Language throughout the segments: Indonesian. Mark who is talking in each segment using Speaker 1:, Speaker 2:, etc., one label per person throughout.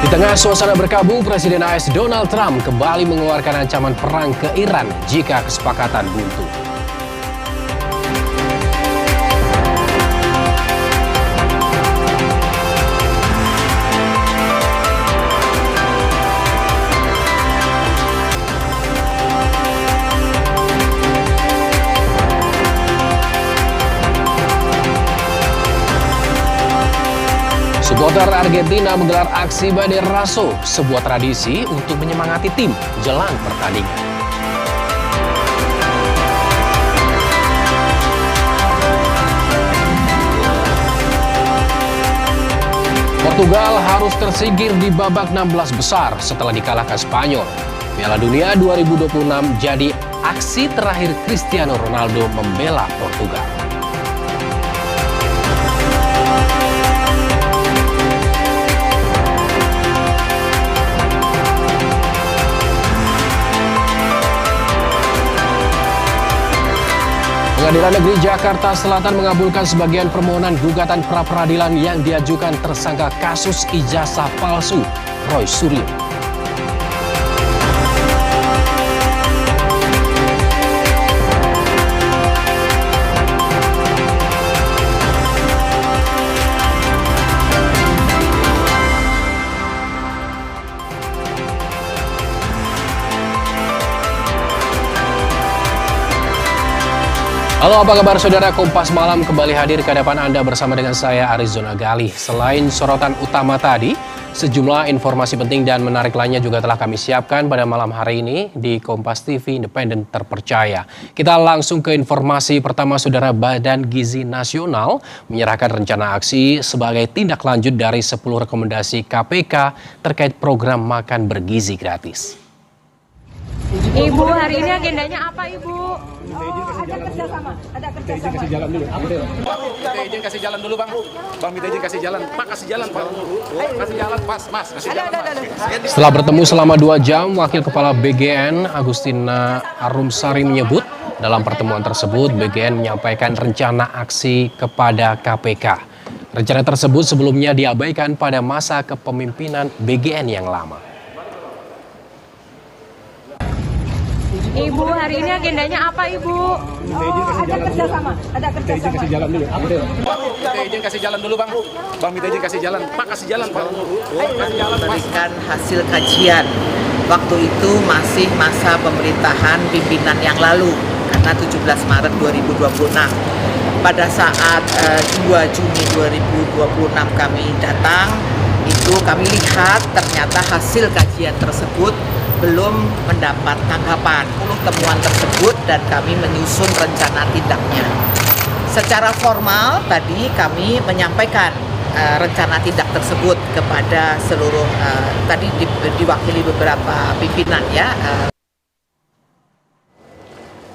Speaker 1: Di tengah suasana berkabung, Presiden AS Donald Trump kembali mengeluarkan ancaman perang ke Iran jika kesepakatan buntu. Supporter Argentina menggelar aksi Banderazo, sebuah tradisi untuk menyemangati tim jelang pertandingan. Portugal harus tersingkir di babak 16 besar setelah dikalahkan Spanyol. Piala Dunia 2026 jadi aksi terakhir Cristiano Ronaldo membela Portugal. Pengadilan Negeri Jakarta Selatan mengabulkan sebagian permohonan gugatan pra-peradilan yang diajukan tersangka kasus ijazah palsu Roy Suryo. Halo, apa kabar saudara? Kompas Malam kembali hadir ke hadapan Anda bersama dengan saya Arizona Galih. Selain sorotan utama tadi, sejumlah informasi penting dan menarik lainnya juga telah kami siapkan pada malam hari ini di Kompas TV Independen Terpercaya. Kita langsung ke informasi pertama, saudara. Badan Gizi Nasional menyerahkan rencana aksi sebagai tindak lanjut dari 10 rekomendasi KPK terkait program makan bergizi gratis.
Speaker 2: Ibu, hari ini agendanya apa, Ibu?
Speaker 3: Ada kerjasama. Kasih jalan dulu. Minta izin kasih jalan dulu, Bang. Bang minta izin kasih jalan. Pak, kasih jalan, Pak. Kasih jalan, Mas. Kasih jalan, Mas.
Speaker 1: Setelah bertemu selama 2 jam, Wakil Kepala BGN Agustina Arumsari menyebut dalam pertemuan tersebut BGN menyampaikan rencana aksi kepada KPK. Rencana tersebut sebelumnya diabaikan pada masa kepemimpinan BGN yang lama.
Speaker 2: Ibu, hari ini agendanya apa, Ibu?
Speaker 3: Ada kerjasama. Kasih jalan dulu. Minta izin kasih jalan dulu, Bang. Bang minta izin kasih jalan. Pak, kasih jalan, Pak. Kasih jalan, Mas.
Speaker 4: Memberikan hasil kajian. Waktu itu masih masa pemerintahan pimpinan yang lalu, karena 17 Maret 2026. Pada saat 2 Juni 2026 kami datang, itu kami lihat ternyata hasil kajian tersebut belum mendapat tanggapan. Temuan tersebut dan kami menyusun rencana tindaknya. Secara formal tadi kami menyampaikan rencana tindak tersebut kepada seluruh tadi diwakili beberapa pimpinan ya.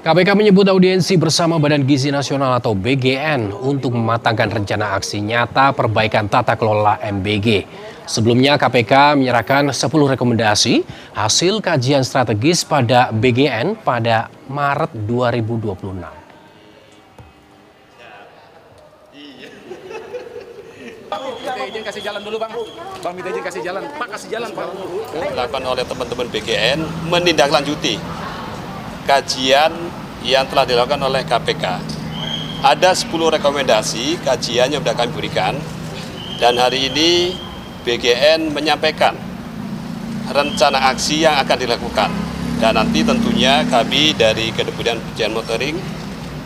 Speaker 1: KPK menyebut audiensi bersama Badan Gizi Nasional atau BGN untuk mematangkan rencana aksi nyata perbaikan tata kelola MBG. Sebelumnya KPK menyerahkan 10 rekomendasi hasil kajian strategis pada BGN pada Maret 2026.
Speaker 3: Minta izin kasih jalan dulu, Bang. Bang minta izin kasih jalan. Pak, kasih jalan, Pak.
Speaker 5: Dilakukan oleh teman-teman BGN menindaklanjuti kajian yang telah dilakukan oleh KPK. Ada 10 rekomendasi kajian yang sudah kami berikan, dan hari ini BGN menyampaikan rencana aksi yang akan dilakukan. Dan nanti tentunya kami dari Kedeputian Pengawasan Monitoring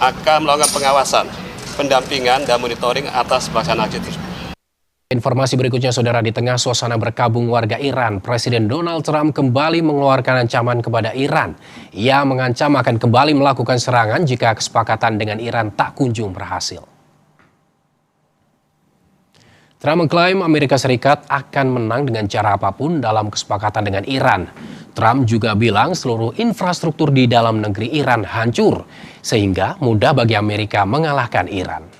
Speaker 5: akan melakukan pengawasan, pendampingan, dan monitoring atas pelaksanaan aksi tersebut.
Speaker 1: Informasi berikutnya, saudara. Di tengah suasana berkabung warga Iran, Presiden Donald Trump kembali mengeluarkan ancaman kepada Iran. Ia mengancam akan kembali melakukan serangan jika kesepakatan dengan Iran tak kunjung berhasil. Trump mengklaim Amerika Serikat akan menang dengan cara apapun dalam kesepakatan dengan Iran. Trump juga bilang seluruh infrastruktur di dalam negeri Iran hancur, sehingga mudah bagi Amerika mengalahkan Iran.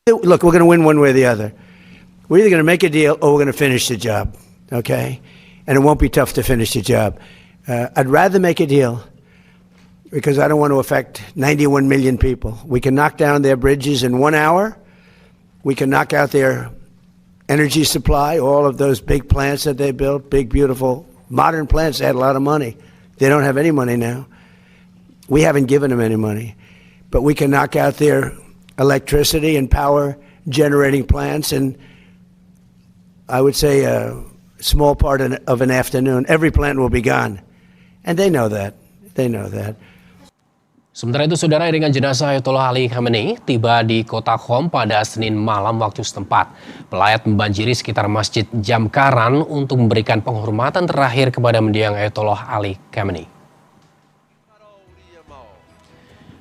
Speaker 6: Look, we're going to win one way or the other. We're either going to make a deal or we're going to finish the job, okay? And it won't be tough to finish the job. I'd rather make a deal because I don't want to affect 91 million people. We can knock down their bridges in 1 hour. We can knock out their energy supply, all of those big plants that they built, big, beautiful, modern plants. They had a lot of money. They don't have any money now. We haven't given them any money. But we can knock out their electricity and power generating plants in, I would say, a small part of an afternoon. Every plant will be gone. And they know that. They know that.
Speaker 1: Sementara itu, saudara, iringan jenazah Ayatollah Ali Khamenei tiba di kota Qom pada Senin malam waktu setempat. Pelayat membanjiri sekitar Masjid Jamkaran untuk memberikan penghormatan terakhir kepada mendiang Ayatollah Ali Khamenei.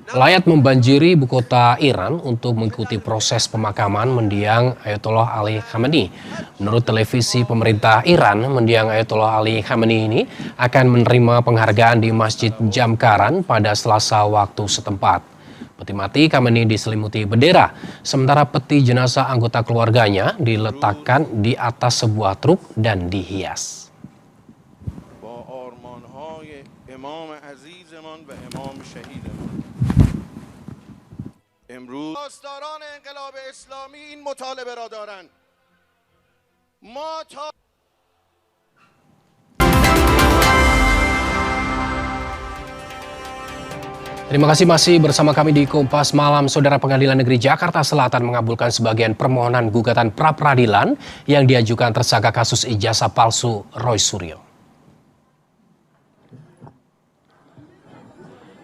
Speaker 1: Pelayat membanjiri ibu kota Iran untuk mengikuti proses pemakaman mendiang Ayatollah Ali Khamenei. Menurut televisi pemerintah Iran, mendiang Ayatollah Ali Khamenei ini akan menerima penghargaan di Masjid Jamkaran pada Selasa waktu setempat. Peti mati Khamenei diselimuti bendera, sementara peti jenazah anggota keluarganya diletakkan di atas sebuah truk dan dihias.
Speaker 7: پاسداران انقلاب اسلامی این مطالبه را دارند.
Speaker 1: Terima kasih masih bersama kami di Kompas Malam. Saudara, Pengadilan Negeri Jakarta Selatan mengabulkan sebagian permohonan gugatan pra-peradilan yang diajukan tersangka kasus ijazah palsu Roy Suryo.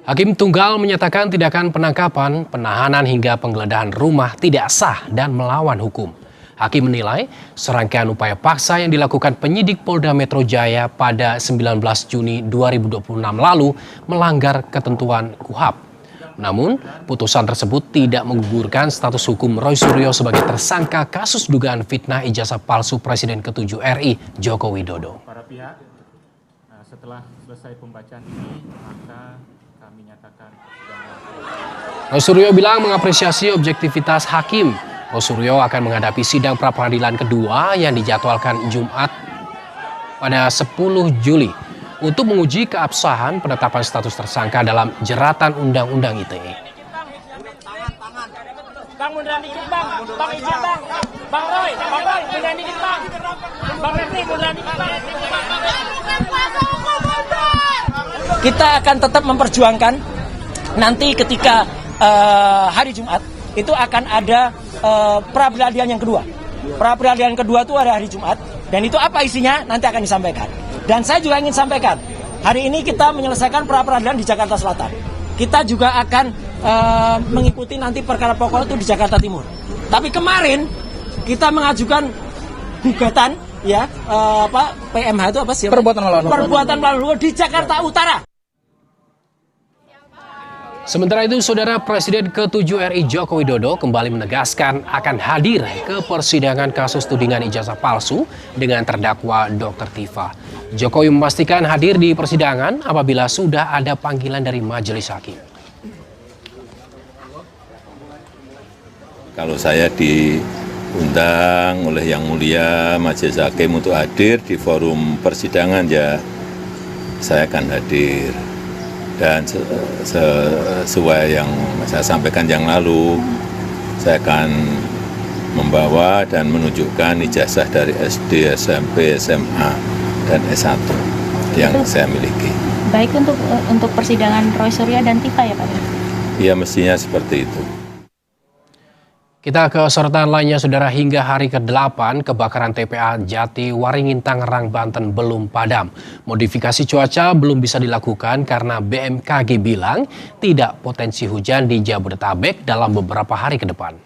Speaker 1: Hakim Tunggal menyatakan tindakan penangkapan, penahanan hingga penggeledahan rumah tidak sah dan melawan hukum. Hakim menilai serangkaian upaya paksa yang dilakukan penyidik Polda Metro Jaya pada 19 Juni 2026 lalu melanggar ketentuan KUHAP. Namun, putusan tersebut tidak menggugurkan status hukum Roy Suryo sebagai tersangka kasus dugaan fitnah ijazah palsu Presiden ke-7 RI Joko Widodo.
Speaker 8: Para pihak, setelah selesai pembacaan ini, maka kami nyatakan
Speaker 1: Roy Suryo bilang mengapresiasi objektivitas hakim. Roy Suryo akan menghadapi sidang pra-peradilan kedua yang dijadwalkan Jumat pada 10 Juli untuk menguji keabsahan penetapan status tersangka dalam jeratan Undang-Undang ITE.
Speaker 9: Bang, munduran dikit bang, bang izin bang, bang Roy, munduran dikit bang, bang Refli munduran dikit bang. Kita akan tetap memperjuangkan nanti ketika hari Jumat itu akan ada pra-peradilan yang kedua. Pra-peradilan kedua itu ada hari Jumat dan itu apa isinya nanti akan disampaikan. Dan saya juga ingin sampaikan, hari ini kita menyelesaikan pra-peradilan di Jakarta Selatan. Kita juga akan mengikuti nanti perkara pokok itu di Jakarta Timur. Tapi kemarin kita mengajukan gugatan ya PMH itu apa sih? Perbuatan melawan di Jakarta Utara.
Speaker 1: Sementara itu, Saudara, Presiden ke-7 RI Joko Widodo kembali menegaskan akan hadir ke persidangan kasus tudingan ijazah palsu dengan terdakwa Dr. Tifa. Jokowi memastikan hadir di persidangan apabila sudah ada panggilan dari majelis hakim.
Speaker 10: Kalau saya diundang oleh Yang Mulia Majelis Hakim untuk hadir di forum persidangan, ya saya akan hadir. Dan sesuai yang saya sampaikan yang lalu, saya akan membawa dan menunjukkan ijazah dari SD, SMP, SMA, dan S1 yang saya miliki.
Speaker 2: Baik untuk persidangan Roy Suryo dan Tifa ya Pak?
Speaker 10: Ya, mestinya seperti itu.
Speaker 1: Kita ke sorotan lainnya, Saudara. Hingga hari ke-8, kebakaran TPA Jati Waringin Tangerang, Banten belum padam. Modifikasi cuaca belum bisa dilakukan karena BMKG bilang tidak potensi hujan di Jabodetabek dalam beberapa hari ke depan.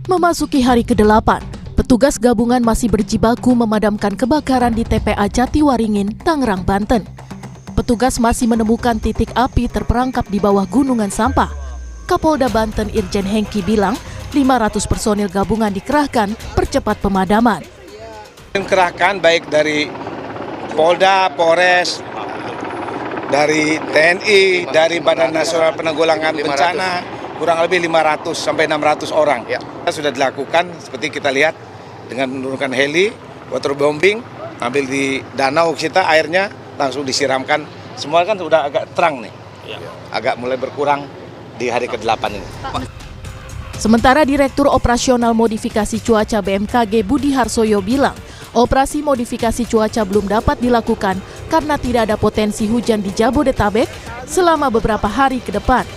Speaker 11: Memasuki hari ke-8, petugas gabungan masih berjibaku memadamkan kebakaran di TPA Jati Waringin, Tangerang, Banten. Petugas masih menemukan titik api terperangkap di bawah gunungan sampah. Kapolda Banten Irjen Hengki bilang 500 personil gabungan dikerahkan percepat pemadaman.
Speaker 12: Kerahkan baik dari Polda, Polres, dari TNI, dari Badan Nasional Penanggulangan Bencana, kurang lebih 500 sampai 600 orang. Sudah dilakukan seperti kita lihat dengan menurunkan heli, waterbombing, ambil di danau kita airnya langsung disiramkan. Semua kan sudah agak terang nih, agak mulai berkurang di hari ke-8 ini.
Speaker 11: Sementara Direktur Operasional Modifikasi Cuaca BMKG Budi Harsoyo bilang, operasi modifikasi cuaca belum dapat dilakukan karena tidak ada potensi hujan di Jabodetabek selama beberapa hari ke depan.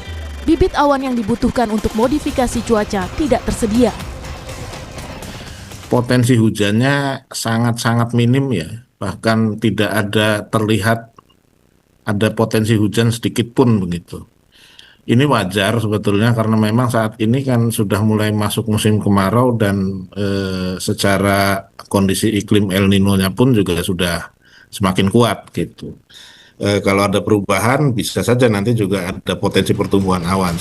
Speaker 11: Bibit awan yang dibutuhkan untuk modifikasi cuaca tidak tersedia.
Speaker 13: Potensi hujannya sangat-sangat minim ya, bahkan tidak ada terlihat ada potensi hujan sedikit pun begitu. Ini wajar sebetulnya karena memang saat ini kan sudah mulai masuk musim kemarau dan secara kondisi iklim El Nino-nya pun juga sudah semakin kuat gitu. Kalau ada perubahan bisa saja nanti juga ada potensi pertumbuhan awan.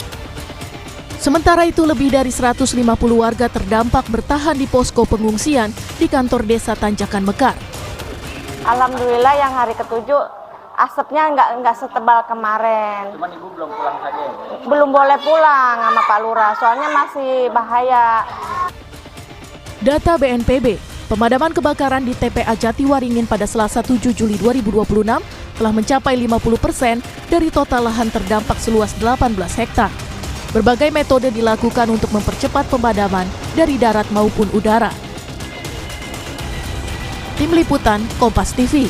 Speaker 11: Sementara itu lebih dari 150 warga terdampak bertahan di posko pengungsian di kantor desa Tanjakan Mekar.
Speaker 14: Alhamdulillah yang hari ke-7 asapnya nggak setebal kemarin.
Speaker 9: Cuman Ibu belum pulang saja ya?
Speaker 14: Belum boleh pulang sama Pak Lurah, soalnya masih bahaya.
Speaker 11: Data BNPB, pemadaman kebakaran di TPA Jatiwaringin pada Selasa 7 Juli 2026 telah mencapai 50% dari total lahan terdampak seluas 18 hektar. Berbagai metode dilakukan untuk mempercepat pemadaman dari darat maupun udara. Tim Liputan, Kompas TV.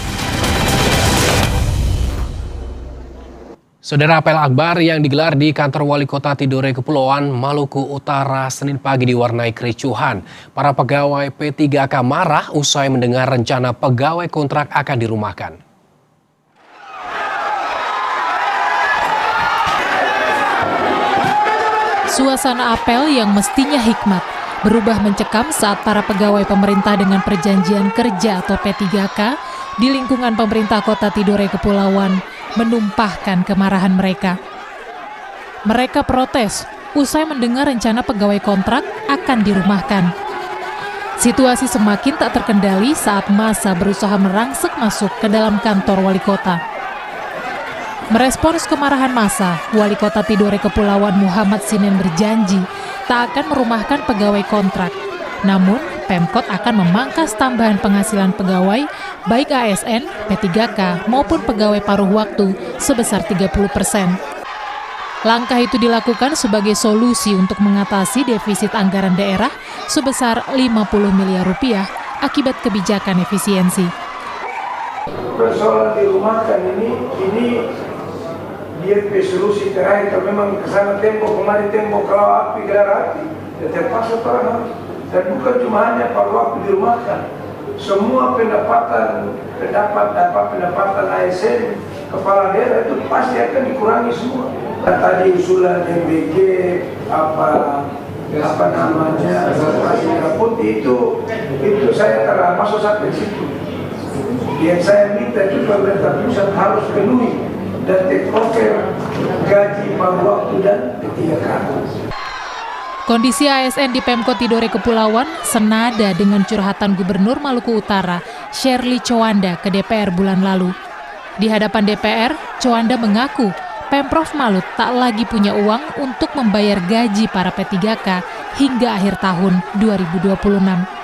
Speaker 1: Saudara, apel akbar yang digelar di kantor Wali Kota Tidore Kepulauan Maluku Utara Senin pagi diwarnai kericuhan. Para pegawai P3K marah usai mendengar rencana pegawai kontrak akan dirumahkan.
Speaker 15: Suasana apel yang mestinya hikmat berubah mencekam saat para pegawai pemerintah dengan perjanjian kerja atau P3K di lingkungan pemerintah Kota Tidore Kepulauan menumpahkan kemarahan mereka. Mereka protes usai mendengar rencana pegawai kontrak akan dirumahkan. Situasi semakin tak terkendali saat massa berusaha merangsek masuk ke dalam kantor wali kota. Merespons kemarahan massa, Wali Kota Tidore Kepulauan Muhammad Sinen berjanji tak akan merumahkan pegawai kontrak. Namun, Pemkot akan memangkas tambahan penghasilan pegawai, baik ASN, P3K, maupun pegawai paruh waktu sebesar 30%. Langkah itu dilakukan sebagai solusi untuk mengatasi defisit anggaran daerah sebesar 50 miliar rupiah akibat kebijakan efisiensi.
Speaker 16: Persoalan dirumahkan ini dia solusi terakhir. Kalau memang kesana tempo kemarin tempo kalau api gelar api ya terpaksa orang. Dan bukan cuma hanya pada waktu dirumahkan, semua pendapatan ASN kepala daerah itu pasti akan dikurangi semua. Dan tadi usulan MBG apa namanya putih itu saya telah masuk sampai situ. Yang saya minta juga pemerintah pusat harus penuhi dan take over gaji paruh waktu dan P3K.
Speaker 15: Kondisi ASN di Pemkot Tidore Kepulauan senada dengan curhatan Gubernur Maluku Utara, Shirley Chowanda ke DPR bulan lalu. Di hadapan DPR, Chowanda mengaku Pemprov Malut tak lagi punya uang untuk membayar gaji para P3K hingga akhir tahun 2026.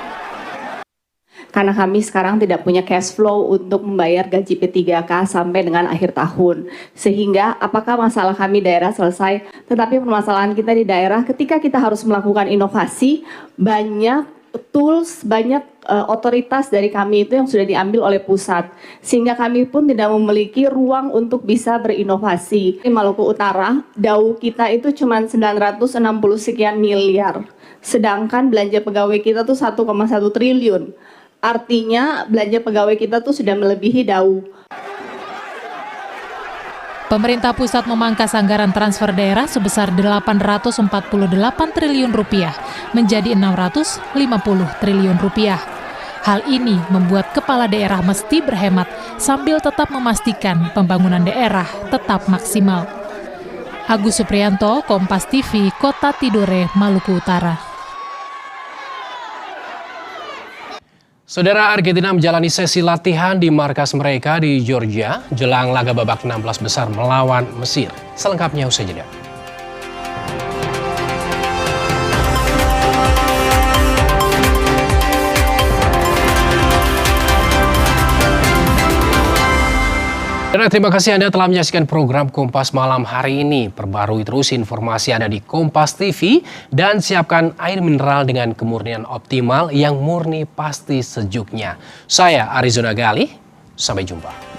Speaker 17: Karena kami sekarang tidak punya cash flow untuk membayar gaji P3K sampai dengan akhir tahun. Sehingga apakah masalah kami daerah selesai, tetapi permasalahan kita di daerah ketika kita harus melakukan inovasi, banyak tools, banyak otoritas dari kami itu yang sudah diambil oleh pusat. Sehingga kami pun tidak memiliki ruang untuk bisa berinovasi. Di Maluku Utara, DAU kita itu cuma 960 sekian miliar. Sedangkan belanja pegawai kita tuh 1,1 triliun. Artinya belanja pegawai kita tuh sudah melebihi DAU.
Speaker 15: Pemerintah pusat memangkas anggaran transfer daerah sebesar 848 triliun rupiah menjadi 650 triliun rupiah. Hal ini membuat kepala daerah mesti berhemat sambil tetap memastikan pembangunan daerah tetap maksimal. Agus Supriyanto, Kompas TV, Kota Tidore, Maluku Utara.
Speaker 1: Saudara, Argentina menjalani sesi latihan di markas mereka di Georgia jelang laga babak 16 besar melawan Mesir. Selengkapnya usai jeda. Dan terima kasih Anda telah menyaksikan program Kompas Malam hari ini. Perbarui terus informasi Anda di Kompas TV dan siapkan air mineral dengan kemurnian optimal yang murni pasti sejuknya. Saya Arizona Gali, sampai jumpa.